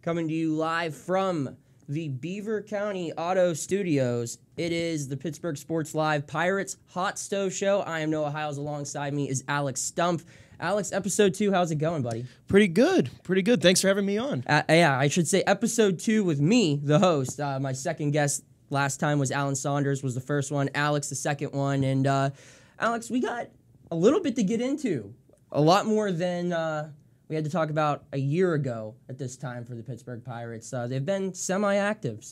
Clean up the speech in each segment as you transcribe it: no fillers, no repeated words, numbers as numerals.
coming to you live from the Beaver County Auto Studios. It is the Pittsburgh Sports Live Pirates Hot Stove Show. I am Noah Hiles. Alongside me is Alex Stumpf. Alex, episode 2, how's it going, buddy? Pretty good. Thanks for having me on. Yeah, I should say episode 2 with me, the host. My second guest last time was Alan Saunders, was the first one. Alex, the second one. And Alex, we got a little bit to get into. A lot more than we had to talk about a year ago at this time for the Pittsburgh Pirates. They've been semi-active,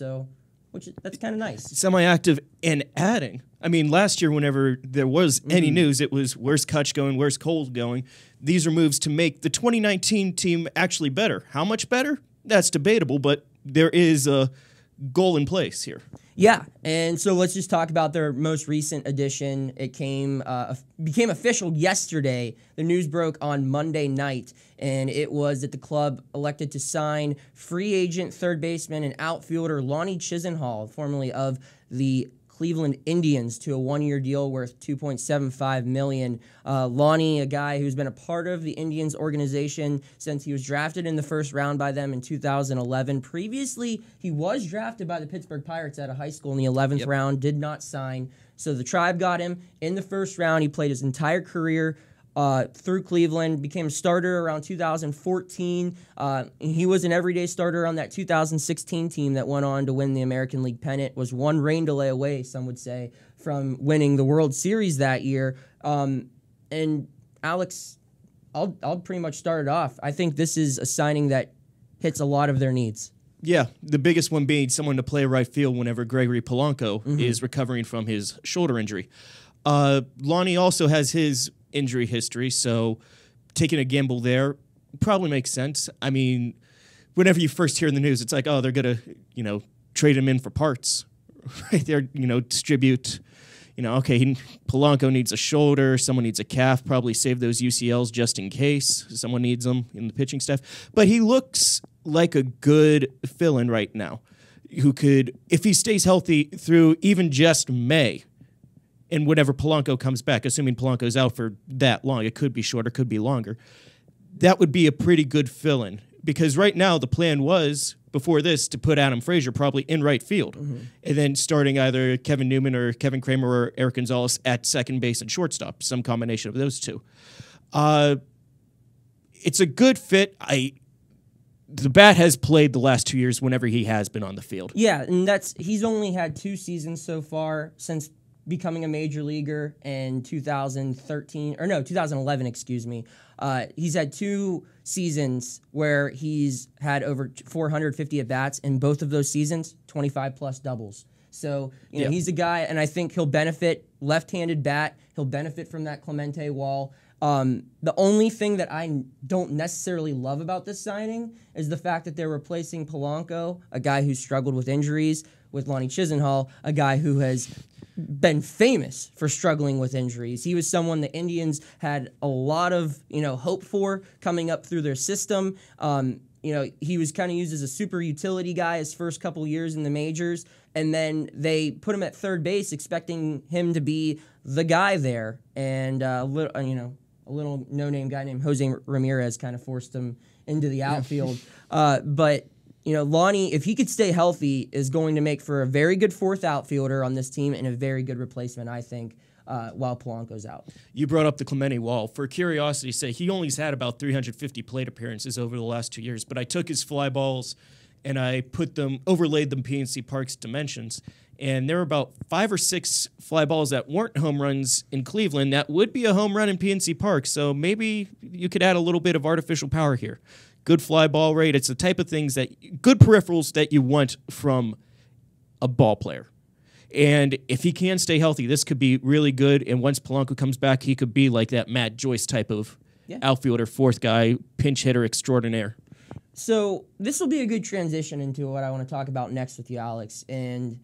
that's kind of nice. Semi-active and adding. I mean, last year, whenever there was any news, it was where's Kutch going, where's Cole going. These are moves to make the 2019 team actually better. How much better? That's debatable, but there is a goal in place here. Yeah, and so let's just talk about their most recent addition. It became official yesterday. The news broke on Monday night, and it was that the club elected to sign free agent third baseman and outfielder Lonnie Chisenhall, formerly of the Cleveland Indians, to a one-year deal worth $2.75 million. Lonnie, a guy who's been a part of the Indians organization since he was drafted in the first round by them in 2011. Previously, he was drafted by the Pittsburgh Pirates out of high school in the 11th round, did not sign. So the Tribe got him in the first round. He played his entire career through Cleveland, became a starter around 2014. He was an everyday starter on that 2016 team that went on to win the American League pennant, was one rain delay away, some would say, from winning the World Series that year. And Alex, I'll pretty much start it off. I think this is a signing that hits a lot of their needs. Yeah, the biggest one being someone to play right field whenever Gregory Polanco is recovering from his shoulder injury. Lonnie also has his injury history, so taking a gamble there probably makes sense. I mean, whenever you first hear in the news, it's like, oh, they're going to, trade him in for parts, right there, distribute, okay, Polanco needs a shoulder, someone needs a calf, probably save those UCLs just in case someone needs them in the pitching staff. But he looks like a good fill-in right now who could, if he stays healthy through even just May, and whenever Polanco comes back, assuming Polanco's out for that long, it could be shorter, could be longer, that would be a pretty good fill-in. Because right now the plan was, before this, to put Adam Frazier probably in right field. And then starting either Kevin Newman or Kevin Kramer or Eric Gonzales at second base and shortstop, some combination of those two. It's a good fit. The bat has played the last 2 years whenever he has been on the field. Yeah, and he's only had 2 seasons so far since becoming a major leaguer in 2011, excuse me. He's had 2 seasons where he's had over 450 at-bats. In both of those seasons, 25-plus doubles. So, he's a guy, and I think he'll benefit, left-handed bat, he'll benefit from that Clemente wall. The only thing that I don't necessarily love about this signing is the fact that they're replacing Polanco, a guy who struggled with injuries, with Lonnie Chisenhall, a guy who has been famous for struggling with injuries. He was someone the Indians had a lot of, hope for coming up through their system. He was kind of used as a super utility guy his first couple years in the majors, and then they put him at third base expecting him to be the guy there. And a little no-name guy named Jose Ramirez kind of forced him into the outfield. But Lonnie, if he could stay healthy, is going to make for a very good fourth outfielder on this team and a very good replacement, I think, while Polanco's out. You brought up the Clemente wall. For curiosity's sake, he only's had about 350 plate appearances over the last 2 years, but I took his fly balls and I overlaid them PNC Park's dimensions, and there were about 5 or 6 fly balls that weren't home runs in Cleveland that would be a home run in PNC Park, so maybe you could add a little bit of artificial power here. Good fly ball rate. It's the type of things good peripherals that you want from a ball player. And if he can stay healthy, this could be really good. And once Polanco comes back, he could be like that Matt Joyce type of outfielder, fourth guy, pinch hitter extraordinaire. So this will be a good transition into what I want to talk about next with you, Alex. And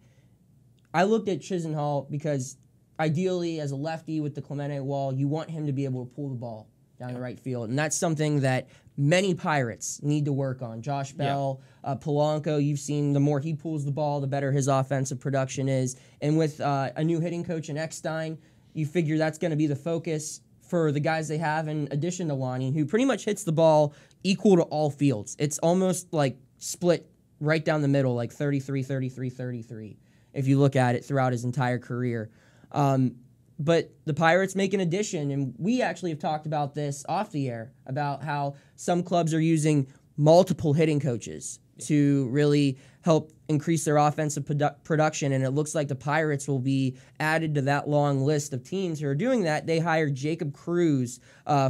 I looked at Chisenhall because ideally, as a lefty with the Clemente wall, you want him to be able to pull the ball down the right field. And that's something that many Pirates need to work on. Josh Bell, Polanco, you've seen the more he pulls the ball, the better his offensive production is. And with a new hitting coach in Eckstein, you figure that's going to be the focus for the guys they have in addition to Lonnie, who pretty much hits the ball equal to all fields. It's almost like split right down the middle, like 33, 33, 33, if you look at it throughout his entire career. But the Pirates make an addition, and we actually have talked about this off the air, about how some clubs are using multiple hitting coaches to really help increase their offensive production, and it looks like the Pirates will be added to that long list of teams who are doing that. They hired Jacob Cruz,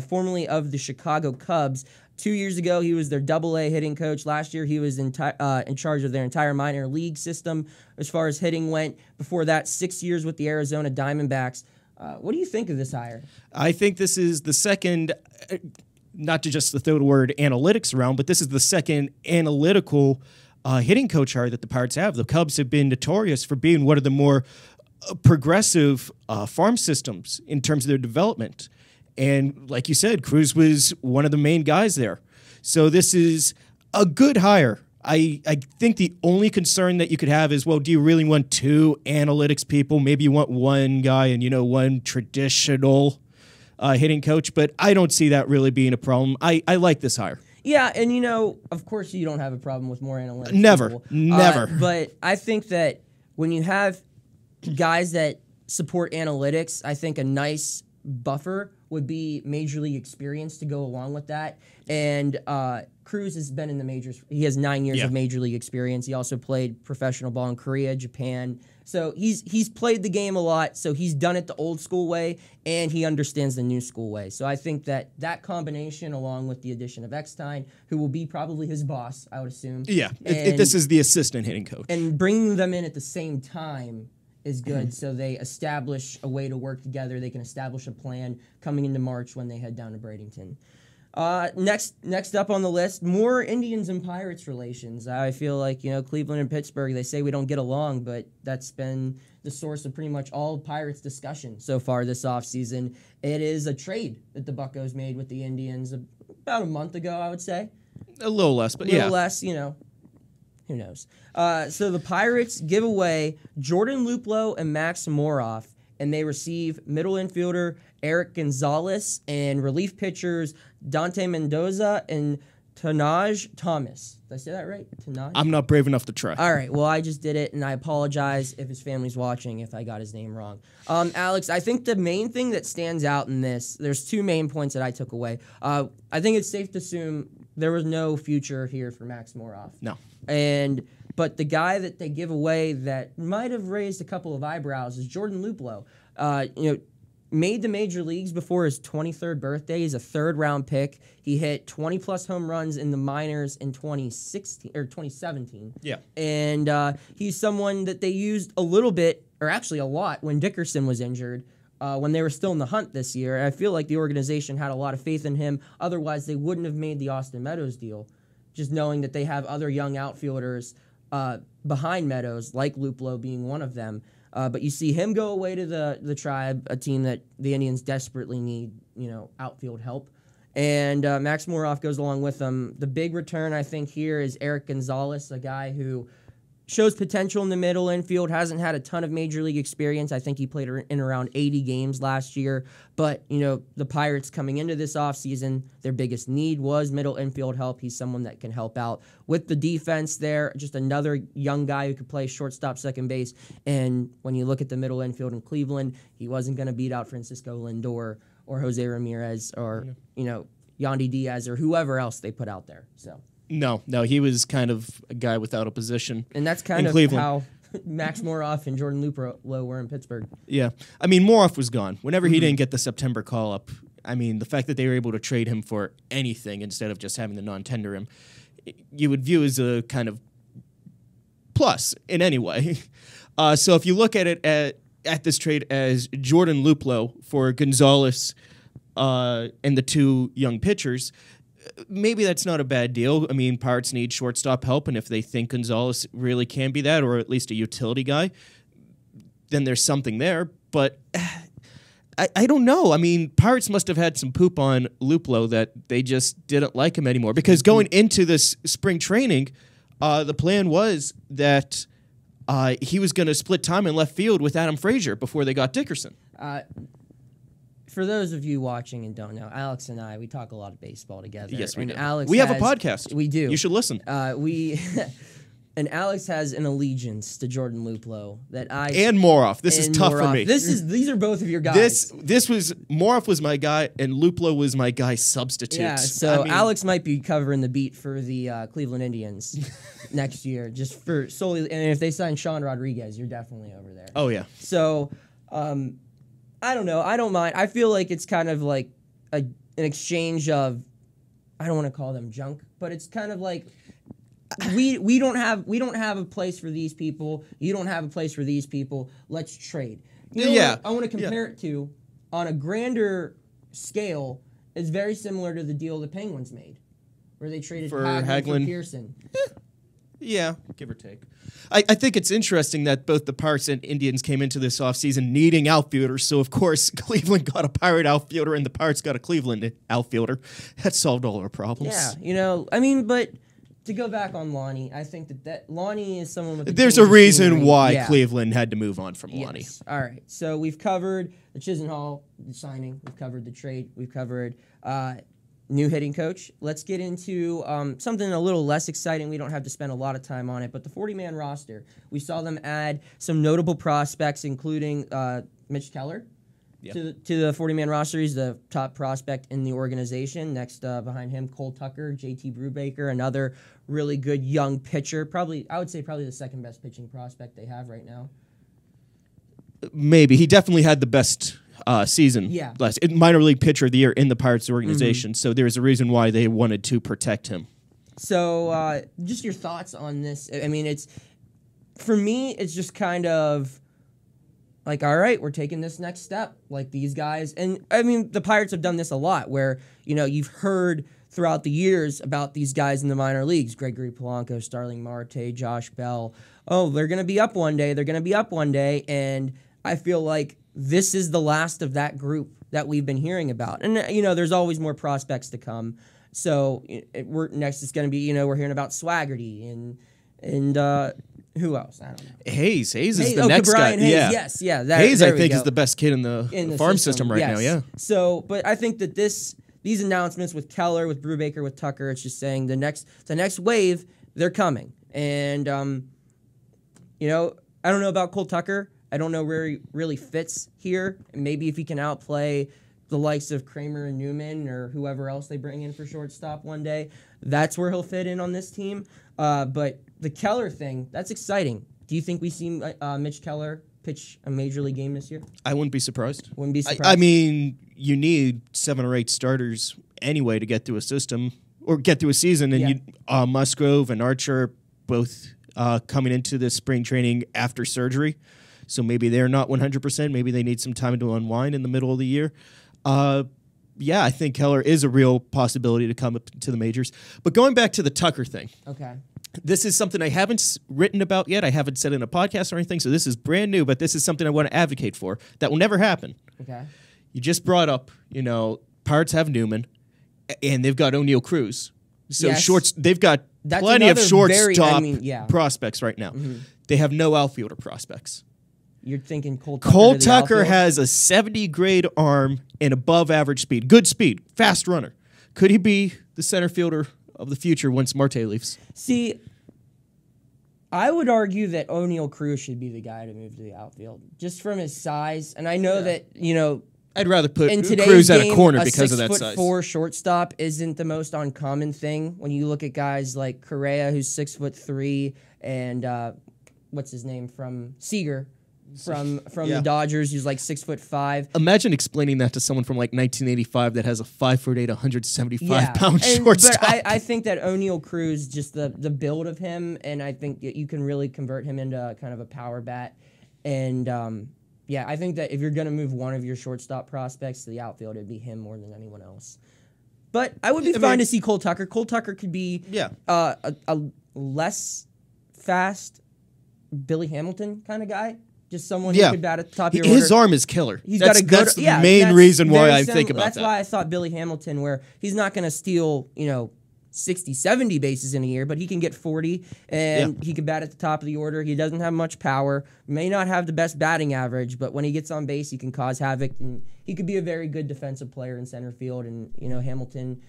formerly of the Chicago Cubs. 2 years ago, he was their Double-A hitting coach. Last year, he was in charge of their entire minor league system as far as hitting went. Before that, 6 years with the Arizona Diamondbacks. What do you think of this hire? I think this is the second, not to just throw the word analytics around, but this is the second analytical hitting coach hire that the Pirates have. The Cubs have been notorious for being one of the more progressive farm systems in terms of their development. And like you said, Cruz was one of the main guys there. So this is a good hire. I think the only concern that you could have is, well, do you really want two analytics people? Maybe you want one guy and, one traditional hitting coach. But I don't see that really being a problem. I like this hire. Yeah, and, of course you don't have a problem with more analytics Never. people. Never. But I think that when you have guys that support analytics, I think a nice buffer would be major league experience to go along with that. And Cruz has been in the majors. He has 9 years of major league experience. He also played professional ball in Korea, Japan. So he's played the game a lot. So he's done it the old school way, and he understands the new school way. So I think that combination, along with the addition of Eckstein, who will be probably his boss, I would assume. Yeah, this is the assistant hitting coach. And bringing them in at the same time is good, so they establish a way to work together. They can establish a plan coming into March when they head down to Bradenton. Next up on the list, more Indians and Pirates relations. I feel like, Cleveland and Pittsburgh, they say we don't get along, but that's been the source of pretty much all Pirates discussion so far this offseason. It is a trade that the Buccos made with the Indians about a month ago, I would say. A little less, but a little less, who knows? So the Pirates give away Jordan Luplow and Max Moroff, and they receive middle infielder Eric Gonzalez and relief pitchers Dante Mendoza and Tanaj Thomas. Did I say that right? Tanaj? I'm not brave enough to try. All right, well, I just did it, and I apologize if his family's watching if I got his name wrong. Alex, I think the main thing that stands out in this, there's two main points that I took away. I think it's safe to assume there was no future here for Max Moroff. No. But the guy that they give away that might have raised a couple of eyebrows is Jordan Luplow. Made the major leagues before his 23rd birthday. He's a third-round pick. He hit 20-plus home runs in the minors in 2017. Yeah. And he's someone that they used a little bit, or actually a lot, when Dickerson was injured, when they were still in the hunt this year. I feel like the organization had a lot of faith in him. Otherwise, they wouldn't have made the Austin Meadows deal, just knowing that they have other young outfielders behind Meadows, like Luplow being one of them. But you see him go away to the Tribe, a team that the Indians desperately need, outfield help. And Max Moroff goes along with them. The big return, I think, here is Eric Gonzalez, a guy who shows potential in the middle infield, hasn't had a ton of major league experience. I think he played in around 80 games last year. But, the Pirates coming into this offseason, their biggest need was middle infield help. He's someone that can help out with the defense there. Just another young guy who could play shortstop, second base. And when you look at the middle infield in Cleveland, he wasn't going to beat out Francisco Lindor or Jose Ramirez or, Yandy Diaz or whoever else they put out there. So. No, he was kind of a guy without a position. And that's kind of Cleveland. how Max Moroff and Jordan Luplow were in Pittsburgh. Yeah. Moroff was gone. Whenever he didn't get the September call-up, the fact that they were able to trade him for anything instead of just having to non-tender him, you would view as a kind of plus in any way. So if you look at it at this trade as Jordan Luplow for Gonzales and the two young pitchers, maybe that's not a bad deal. Pirates need shortstop help, and if they think Gonzales really can be that, or at least a utility guy, then there's something there. But I don't know. Pirates must have had some poop on Luplow that they just didn't like him anymore. Because going into this spring training, the plan was that he was going to split time in left field with Adam Frazier before they got Dickerson. for those of you watching and don't know, Alex and I, we talk a lot of baseball together. Yes, we and do. Alex we have a podcast. We do. You should listen. And Alex has an allegiance to Jordan Luplow that I and Moroff. This is tough for me. These are both of your guys. This was Moroff was my guy, and Luplow was my guy substitute. Yeah, so Alex might be covering the beat for the Cleveland Indians next year, just for solely. And if they sign Sean Rodriguez, you're definitely over there. Oh yeah. So, I don't know. I don't mind. I feel like it's kind of like an exchange of, I don't want to call them junk, but it's kind of like. We don't have a place for these people. You don't have a place for these people. Let's trade. You know what I want to compare it to on a grander scale is very similar to the deal the Penguins made, where they traded for Hagelin for Pearson. Yeah, give or take. I think it's interesting that both the Pirates and Indians came into this offseason needing outfielders. So, of course, Cleveland got a Pirate outfielder and the Pirates got a Cleveland outfielder. That solved all our problems. Yeah, but to go back on Lonnie, I think that Lonnie is someone with... There's a reason why Cleveland had to move on from Lonnie. All right, so we've covered the Chisenhall signing. We've covered the trade. We've covered new hitting coach. Let's get into something a little less exciting. We don't have to spend a lot of time on it, but the 40-man roster. We saw them add some notable prospects, including Mitch Keller. To the 40-man roster. He's the top prospect in the organization. Next behind him, Cole Tucker, JT Brubaker, another really good young pitcher. I would say probably the second best pitching prospect they have right now. Maybe. He definitely had the best season last minor league pitcher of the year in the Pirates organization. So there's a reason why they wanted to protect him. So just your thoughts on this. I mean, for me, it's just kind of like, all right, we're taking this next step. Like these guys, and I mean, the Pirates have done this a lot where, you've heard throughout the years about these guys in the minor leagues, Gregory Polanco, Starling Marte, Josh Bell. Oh, they're going to be up one day. They're going to be up one day. And I feel like this is the last of that group that we've been hearing about. And, there's always more prospects to come. So next it's going to be, we're hearing about Swaggerty and who else? I don't know. Hayes is the next guy. Hayes, yeah. Hayes, I think, is the best kid in the farm system right now. Yeah. So, but I think that these announcements with Keller, with Brubaker, with Tucker, it's just saying the next wave, they're coming. And I don't know about Cole Tucker. I don't know where he really fits here. Maybe if he can outplay the likes of Kramer and Newman or whoever else they bring in for shortstop one day, that's where he'll fit in on this team. But the Keller thing, that's exciting. Do you think we see Mitch Keller pitch a major league game this year? I wouldn't be surprised. Wouldn't be surprised. I mean, you need 7 or 8 starters anyway to get through a system or get through a season. And Musgrove and Archer both coming into this spring training after surgery. So maybe they're not 100%. Maybe they need some time to unwind in the middle of the year. I think Keller is a real possibility to come up to the majors. But going back to the Tucker thing. Okay. This is something I haven't written about yet. I haven't said in a podcast or anything, so this is brand new, but this is something I want to advocate for. That will never happen. Okay. You just brought up, Pirates have Newman, and they've got O'Neal Cruz. So they've got plenty of shortstop prospects right now. Mm-hmm. They have no outfielder prospects. You're thinking Cole Tucker. Cole Tucker has a 70 grade arm and above average speed. Good speed. Fast runner. Could he be the center fielder of the future once Marte leaves? See, I would argue that O'Neal Cruz should be the guy to move to the outfield, just from his size. And I know that, I'd rather put Cruz at a corner because of that size. 6'4" shortstop isn't the most uncommon thing when you look at guys like Correa, who's 6'3", and what's his name from Seager. From the Dodgers, who's like 6'5". Imagine explaining that to someone from like 1985 that has a 5'8", 175-pound shortstop. But I think that O'Neal Cruz, just the build of him, and I think that you can really convert him into kind of a power bat. And I think that if you're going to move one of your shortstop prospects to the outfield, it'd be him more than anyone else. But I would be fine to see Cole Tucker. Cole Tucker could be a less fast Billy Hamilton kind of guy. Just someone who could bat at the top of your order. His arm is killer. That's the main reason why I think about that. That's why I thought Billy Hamilton, where he's not going to steal, 60, 70 bases in a year, but he can get 40, and he can bat at the top of the order. He doesn't have much power, may not have the best batting average, but when he gets on base, he can cause havoc, and he could be a very good defensive player in center field. And, Hamilton,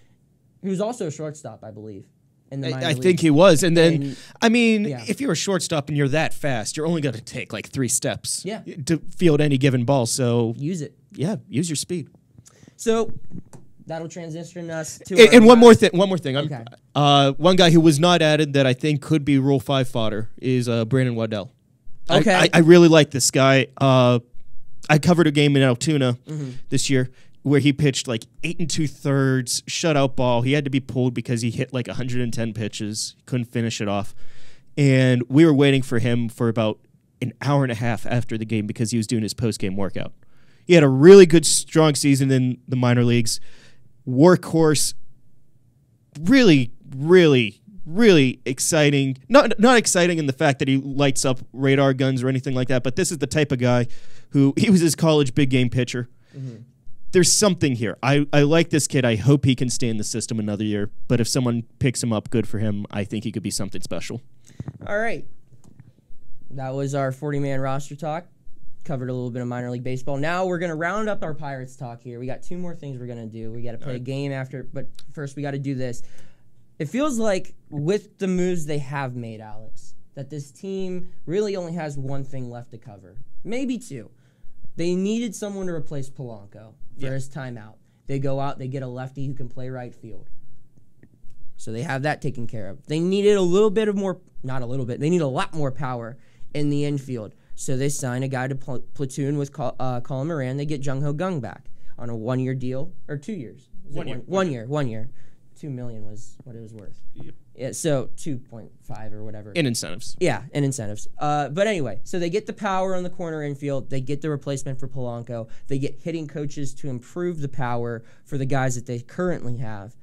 who's also a shortstop, I believe. I think he was. And then, if you're a shortstop and you're that fast, you're only going to take like 3 steps to field any given ball. So use it. Yeah, use your speed. So that'll transition us to. And one more thing. Okay. One guy who was not added that I think could be Rule 5 fodder is Brandon Waddell. Okay. I really like this guy. I covered a game in Altoona this year where he pitched like 8 2/3 shutout ball. He had to be pulled because he hit like 110 pitches. He couldn't finish it off. And we were waiting for him for about an hour and a half after the game because he was doing his post-game workout. He had a really good, strong season in the minor leagues. Workhorse, really, really, really exciting. Not exciting in the fact that he lights up radar guns or anything like that, but this is the type of guy who, he was his college big game pitcher. There's something here. I like this kid. I hope he can stay in the system another year, but if someone picks him up, good for him. I think he could be something special. All right. That was our 40-man roster talk. Covered a little bit of minor league baseball. Now we're going to round up our Pirates talk here. We got 2 more things we're going to do. We got to play a game after, but first we got to do this. It feels like with the moves they have made, Alex, that this team really only has one thing left to cover. Maybe 2. They needed someone to replace Polanco for his timeout. They go out, they get a lefty who can play right field. So they have that taken care of. They needed a little bit of more, not a little bit, they need a lot more power in the infield. So they sign a guy to platoon with Colin Moran. They get Jung Ho Gung back on a 1-year deal, or 2 years. 1 year. 1 year. 1 year. $2 million was what it was worth. Yep. Yeah, so 2.5 or whatever. In incentives. Yeah, in incentives. But anyway, so they get the power on the corner infield. They get the replacement for Polanco. They get hitting coaches to improve the power for the guys that they currently have.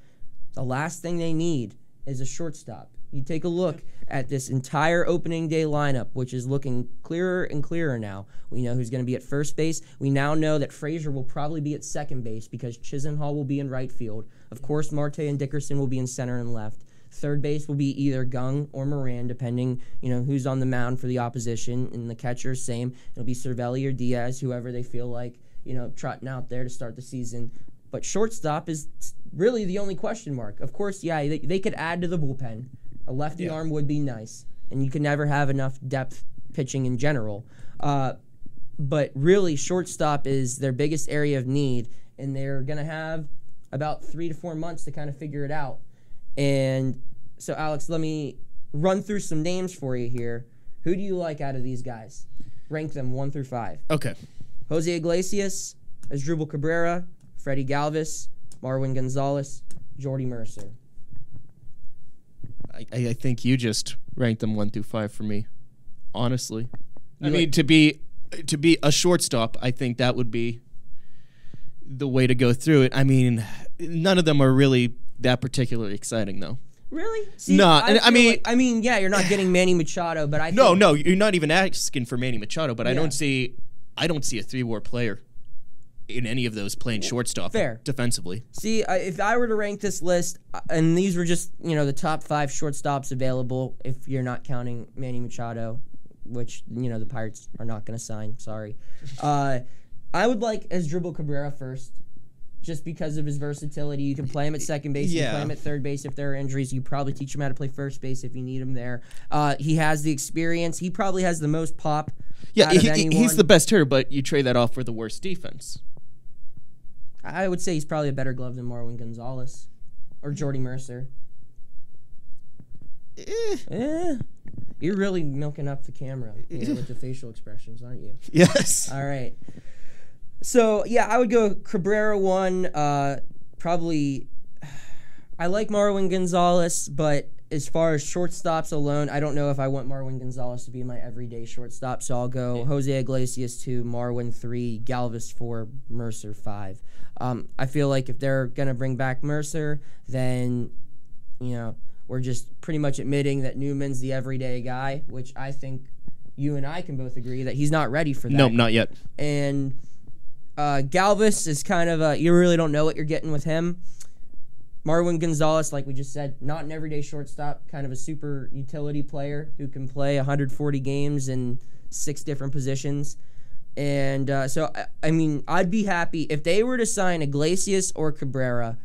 The last thing they need is a shortstop. You take a look at this entire opening day lineup, which is looking clearer and clearer now. We know who's going to be at first base. We now know that Frazier will probably be at second base because Chisenhall will be in right field. Of course, Marte and Dickerson will be in center and left. Third base will be either Gung or Moran, depending, who's on the mound for the opposition. And the catcher, same. It'll be Cervelli or Diaz, whoever they feel like, trotting out there to start the season. But shortstop is really the only question mark. Of course, they could add to the bullpen. A lefty arm would be nice, and you can never have enough depth pitching in general. But really, shortstop is their biggest area of need, and they're going to have about 3 to 4 months to kind of figure it out. And so, Alex, let me run through some names for you here. Who do you like out of these guys? Rank them 1 through 5. Okay. Jose Iglesias, Asdrubal Cabrera, Freddie Galvis, Marwin Gonzalez, Jordy Mercer. I think you just ranked them 1 through 5 for me, honestly. I mean, to be a shortstop, I think that would be the way to go through it. I mean, none of them are really that particularly exciting, though. Really? See, no, you're not getting Manny Machado, but I think no, you're not even asking for Manny Machado, but I don't see a 3-WAR player in any of those playing shortstop defensively. See, if I were to rank this list, and these were just, the top 5 shortstops available, if you're not counting Manny Machado, which, the Pirates are not going to sign, sorry. I would like Asdrubal Cabrera first, just because of his versatility. You can play him at second base, you can play him at third base if there are injuries. You probably teach him how to play first base if you need him there. He has the experience. He probably has the most pop out of anyone. He's the best hitter, but you trade that off for the worst defense. I would say he's probably a better glove than Marwin Gonzalez or Jordy Mercer. You're really milking up the camera with the facial expressions, aren't you? Yes. All right. So, I would go Cabrera 1. Probably, I like Marwin Gonzalez, but as far as shortstops alone, I don't know if I want Marwin Gonzalez to be my everyday shortstop, so I'll go Jose Iglesias 2, Marwin 3, Galvis 4, Mercer 5. I feel like if they're going to bring back Mercer, then, we're just pretty much admitting that Newman's the everyday guy, which I think you and I can both agree that he's not ready for that. No, not yet. And Galvis is kind of you really don't know what you're getting with him. Marwin Gonzalez, like we just said, not an everyday shortstop, kind of a super utility player who can play 140 games in 6 different positions. And so, I mean, I'd be happy if they were to sign Iglesias or Cabrera.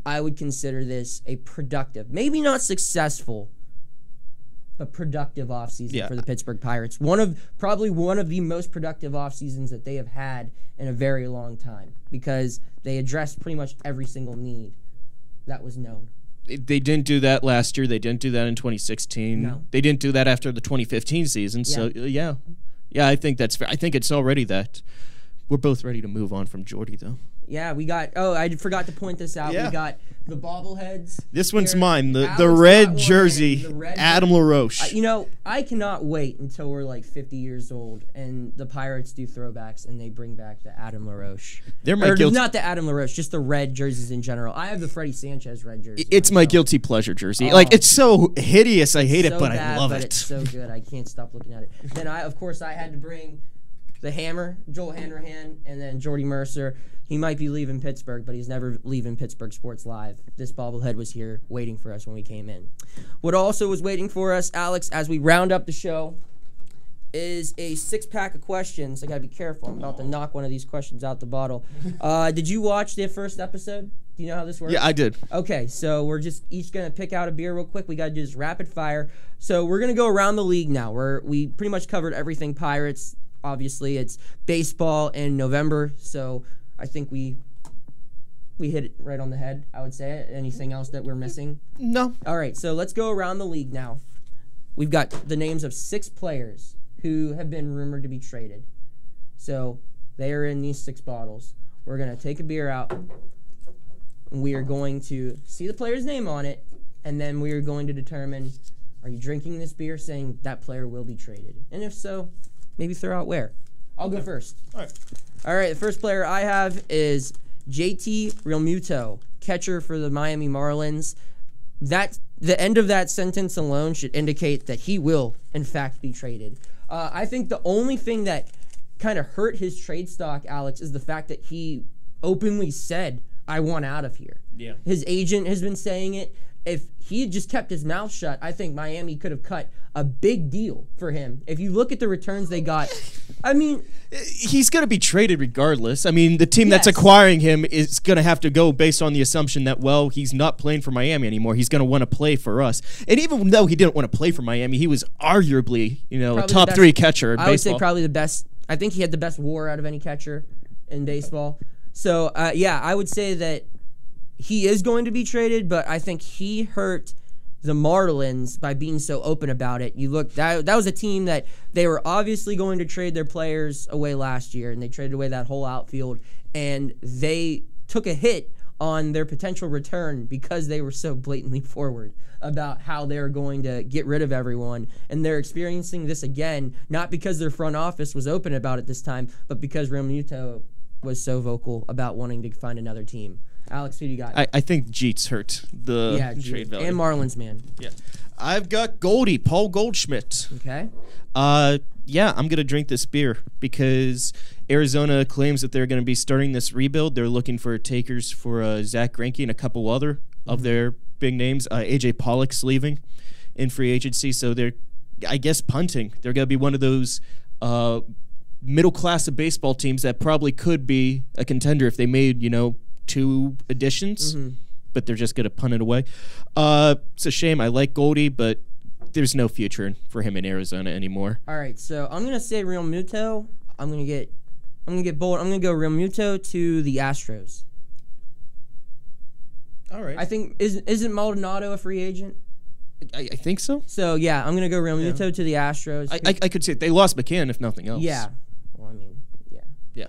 I would consider this a productive, maybe not successful, but productive offseason for the Pittsburgh Pirates. Probably one of the most productive offseasons that they have had in a very long time, because they addressed pretty much every single need that was known. They didn't do that last year. They didn't do that in 2016. No. They didn't do that after the 2015 season. So, yeah, I think that's fair. I think it's already that. We're both ready to move on from Jordy, though. Yeah, we got... Oh, I forgot to point this out. Yeah. We got the bobbleheads. This one's mine. The red jersey, Adam LaRoche. I cannot wait until we're like 50 years old and the Pirates do throwbacks and they bring back the Adam LaRoche. Not the Adam LaRoche, just the red jerseys in general. I have the Freddie Sanchez red jersey. It's my guilty pleasure jersey. It's so hideous. I hate it, but I love it. It's so good. I can't stop looking at it. Then, I had to bring the Hammer, Joel Hanrahan, and then Jordy Mercer. He might be leaving Pittsburgh, but he's never leaving Pittsburgh Sports Live. This bobblehead was here waiting for us when we came in. What also was waiting for us, Alex, as we round up the show, is a 6-pack of questions. I got to be careful. I'm about to knock one of these questions out the bottle. Did you watch the first episode? Do you know how this works? Yeah, I did. Okay, so we're just each going to pick out a beer real quick. We got to do this rapid fire. So we're going to go around the league now. We pretty much covered everything Pirates. Obviously, it's baseball in November, so I think we hit it right on the head, I would say. Anything else that we're missing? No. All right, so let's go around the league now. We've got the names of 6 players who have been rumored to be traded. So they are in these 6 bottles. We're going to take a beer out, and we are going to see the player's name on it, and then we are going to determine, are you drinking this beer saying that player will be traded? And if so, maybe throw out where. I'll go first. All right, the first player I have is JT Realmuto, catcher for the Miami Marlins. The end of that sentence alone should indicate that he will, in fact, be traded. I think the only thing that kind of hurt his trade stock, Alex, is the fact that he openly said, I want out of here. Yeah. His agent has been saying it. If he had just kept his mouth shut, I think Miami could have cut a big deal for him. If you look at the returns they got, I mean... He's going to be traded regardless. I mean, the team that's acquiring him is going to have to go based on the assumption that, well, he's not playing for Miami anymore. He's going to want to play for us. And even though he didn't want to play for Miami, he was arguably, a top 3 catcher in baseball. I would say probably the best. I think he had the best WAR out of any catcher in baseball. So, I would say that he is going to be traded, but I think he hurt the Marlins by being so open about it. You look, that was a team that they were obviously going to trade their players away last year, and they traded away that whole outfield, and they took a hit on their potential return because they were so blatantly forward about how they're going to get rid of everyone. And they're experiencing this again, not because their front office was open about it this time, but because Realmuto was so vocal about wanting to find another team. Alex, who do you got? I think Jeets hurt the trade value. And Marlins, man. Yeah. I've got Goldie, Paul Goldschmidt. Okay. I'm going to drink this beer because Arizona claims that they're going to be starting this rebuild. They're looking for takers for Zach Greinke and a couple other of their big names. AJ Pollock's leaving in free agency, so they're, I guess, punting. They're going to be one of those middle class of baseball teams that probably could be a contender if they made, 2 additions, but they're just going to punt it away. It's a shame. I like Goldie, but there's no future for him in Arizona anymore. All right, so I'm going to say Realmuto. I'm going to get bold. I'm going to go Realmuto to the Astros. All right. I think isn't Maldonado a free agent? I think so. So yeah, I'm going to go Realmuto to the Astros. I could say they lost McCann if nothing else. Yeah. Well, I mean, yeah. Yeah.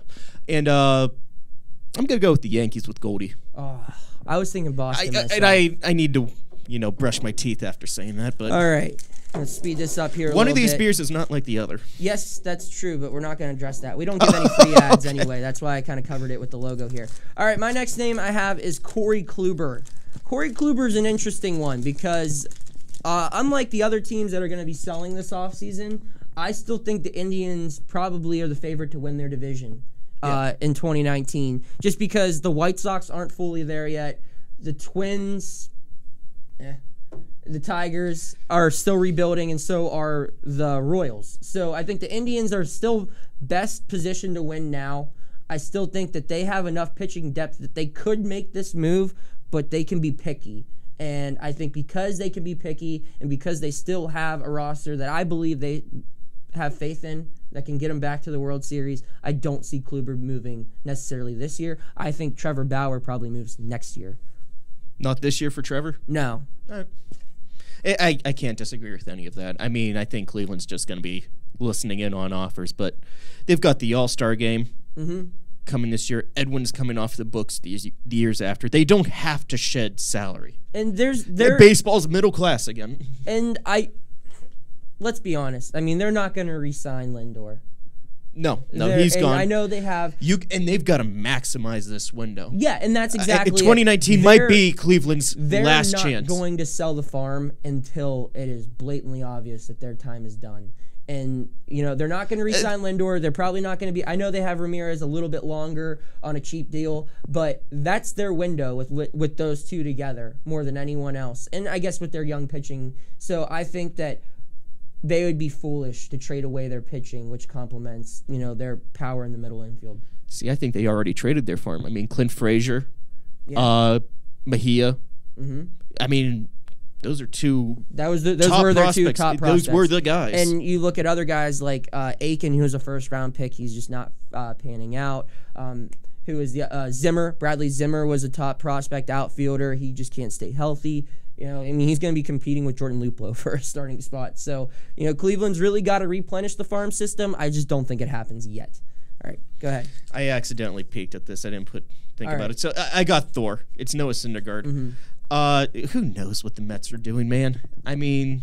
And I'm going to go with the Yankees with Goldie. Oh, I was thinking Boston. I need to, brush my teeth after saying that. But all right. Let's speed this up here a One little of these bit. beers is not like the other. Yes, that's true, but we're not going to address that. We don't give any free ads anyway. That's why I kind of covered it with the logo here. All right, my next name I have is Corey Kluber. Corey Kluber is an interesting one because unlike the other teams that are going to be selling this offseason, I still think the Indians probably are the favorite to win their division in 2019, just because the White Sox aren't fully there yet. the Twins, the Tigers are still rebuilding, and so are the Royals. So I think the Indians are still best positioned to win now. I still think that they have enough pitching depth that they could make this move, but they can be picky. And I think because they can be picky and because they still have a roster that I believe they have faith in that can get them back to the World Series, I don't see Kluber moving necessarily this year. I think Trevor Bauer probably moves next year. Not this year for Trevor? No. I can't disagree with any of that. I mean, I think Cleveland's just going to be listening in on offers, but they've got the All-Star game coming this year. Edwin's coming off the books the years after. They don't have to shed salary. And baseball's middle class again. And let's be honest. I mean, they're not going to re-sign Lindor. No, he's gone. I know they have. And they've got to maximize this window. Yeah, and that's exactly 2019 might be Cleveland's last chance. They're not going to sell the farm until it is blatantly obvious that their time is done. And, they're not going to re-sign Lindor. They're probably not going to be. I know they have Ramirez a little bit longer on a cheap deal, but that's their window with those two together more than anyone else. And I guess with their young pitching. So I think that they would be foolish to trade away their pitching, which complements, their power in the middle infield. See, I think they already traded their farm. I mean, Clint Frazier, Mejia. I mean, those are two. Those were their two top prospects. Those were the guys. And you look at other guys like Aiken, who was a first-round pick. He's just not panning out. Who is Zimmer? Bradley Zimmer was a top prospect outfielder. He just can't stay healthy. He's going to be competing with Jordan Luplow for a starting spot. So, Cleveland's really got to replenish the farm system. I just don't think it happens yet. All right, go ahead. I accidentally peeked at this. I didn't think about it. So I got Thor. It's Noah Syndergaard. Who knows what the Mets are doing, man? I mean,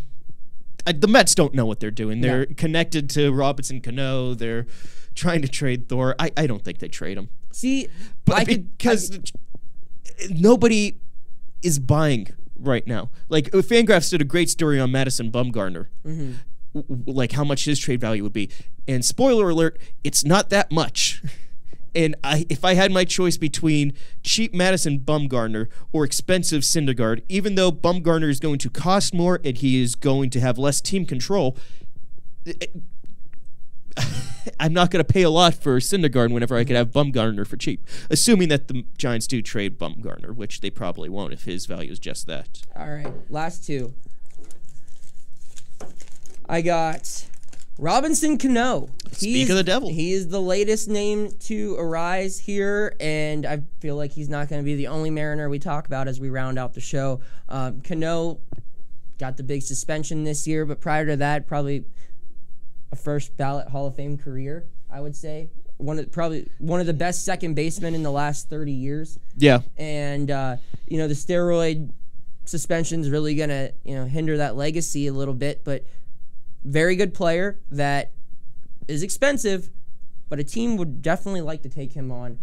the Mets don't know what they're doing. They're connected to Robinson Cano. They're trying to trade Thor. I don't think they trade him. See, because nobody is buying right now. Like, Fangraphs did a great story on Madison Bumgarner, like how much his trade value would be. And spoiler alert, it's not that much. And if I had my choice between cheap Madison Bumgarner or expensive Syndergaard, even though Bumgarner is going to cost more and he is going to have less team control, I'm not going to pay a lot for Syndergaard whenever I could have Bumgarner for cheap, assuming that the Giants do trade Bumgarner, which they probably won't if his value is just that. All right, last two. I got Robinson Cano. Speak of the devil. He is the latest name to arise here, and I feel like he's not going to be the only Mariner we talk about as we round out the show. Cano got the big suspension this year, but prior to that, probably a first ballot Hall of Fame career, I would say. Probably one of the best second basemen in the last 30 years. Yeah. And the steroid suspension is really going to hinder that legacy a little bit, but very good player that is expensive, but a team would definitely like to take him on.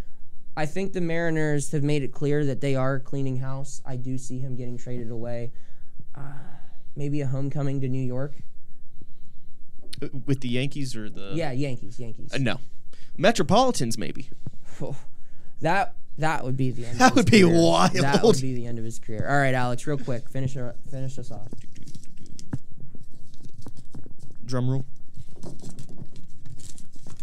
I think the Mariners have made it clear that they are cleaning house. I do see him getting traded away. Maybe a homecoming to New York. With the Yankees or the... Yeah, Yankees. No. Metropolitans, maybe. Oh, that would be the end That of his would be career. wild. That would be the end of his career. All right, Alex, real quick. Finish us off. Drum roll.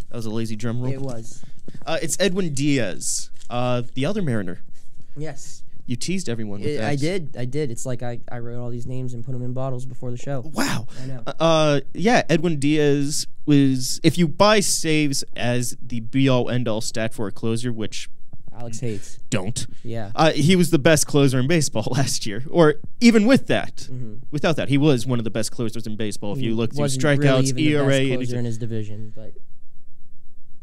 That was a lazy drum roll. It was. It's Edwin Diaz, the other Mariner. Yes. You teased everyone with that. I did. It's like I wrote all these names and put them in bottles before the show. Wow. I know. Yeah, Edwin Diaz was, if you buy saves as the be-all, end-all stat for a closer, which Alex hates. Don't. Yeah. He was the best closer in baseball last year. Or even with that. Without that, he was one of the best closers in baseball. If you look through strikeouts, really ERA. The best closer in his division, but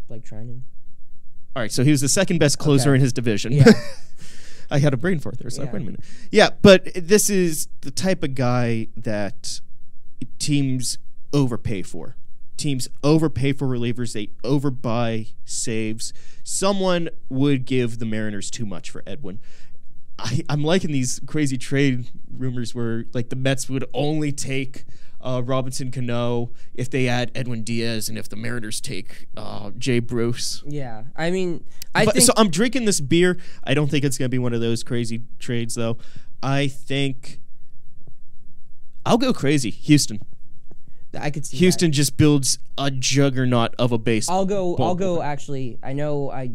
Blake Trinan. All right, so he was the second best closer in his division. Yeah. I had a brain fart there, so wait a minute. Yeah, but this is the type of guy that teams overpay for. Teams overpay for relievers. They overbuy saves. Someone would give the Mariners too much for Edwin. I'm liking these crazy trade rumors where like the Mets would only take Robinson Cano, if they add Edwin Diaz, and if the Mariners take Jay Bruce. Yeah, I mean, I think... So I'm drinking this beer. I don't think it's going to be one of those crazy trades, though. I think I'll go crazy. Houston. I could see Houston that. just builds a juggernaut of a base. I'll go. Actually, I know. I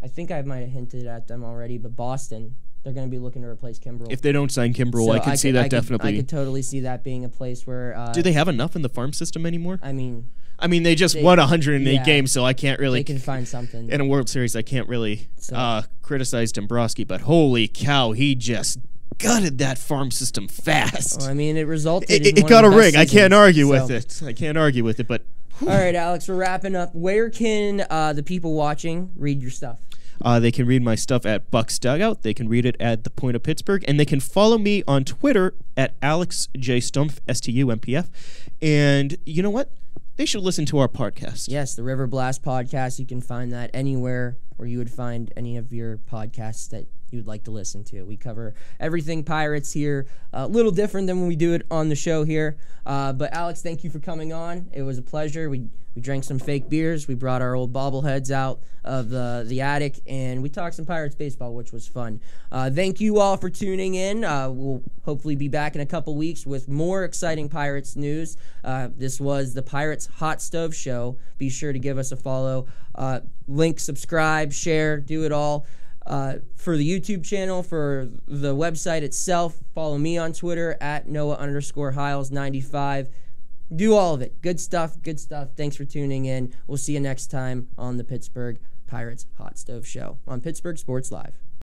think I might have hinted at them already, but Boston, they're going to be looking to replace Kimbrel. If they don't sign Kimbrel, So I can see that definitely. I could totally see that being a place where. Do they have enough in the farm system anymore? I mean, they just won 108 games, so I can't really. They can find something in a World Series. I can't really criticize Dombrowski, but holy cow, he just gutted that farm system fast. Well, I mean, it resulted. It got a ring. I can't argue with it. I can't argue with it, but. All right, Alex, we're wrapping up. Where can the people watching read your stuff? They can read my stuff at Buck's Dugout. They can read it at The Point of Pittsburgh. And they can follow me on Twitter at Alex J. Stumpf, STUMPF. And you know what? They should listen to our podcast. Yes, the River Blast podcast. You can find that anywhere where you would find any of your podcasts that you'd like to listen to. We cover everything Pirates here, a little different than when we do it on the show here. But Alex, thank you for coming on. It was a pleasure. We drank some fake beers. We brought our old bobbleheads out of the attic, and we talked some Pirates baseball, which was fun. Thank you all for tuning in. We'll hopefully be back in a couple weeks with more exciting Pirates news. This was the Pirates Hot Stove Show. Be sure to give us a follow. Link, subscribe, share, do it all. For the YouTube channel, for the website itself, follow me on Twitter at Noah_Hiles95. Do all of it. Good stuff, good stuff. Thanks for tuning in. We'll see you next time on the Pittsburgh Pirates Hot Stove Show on Pittsburgh Sports Live.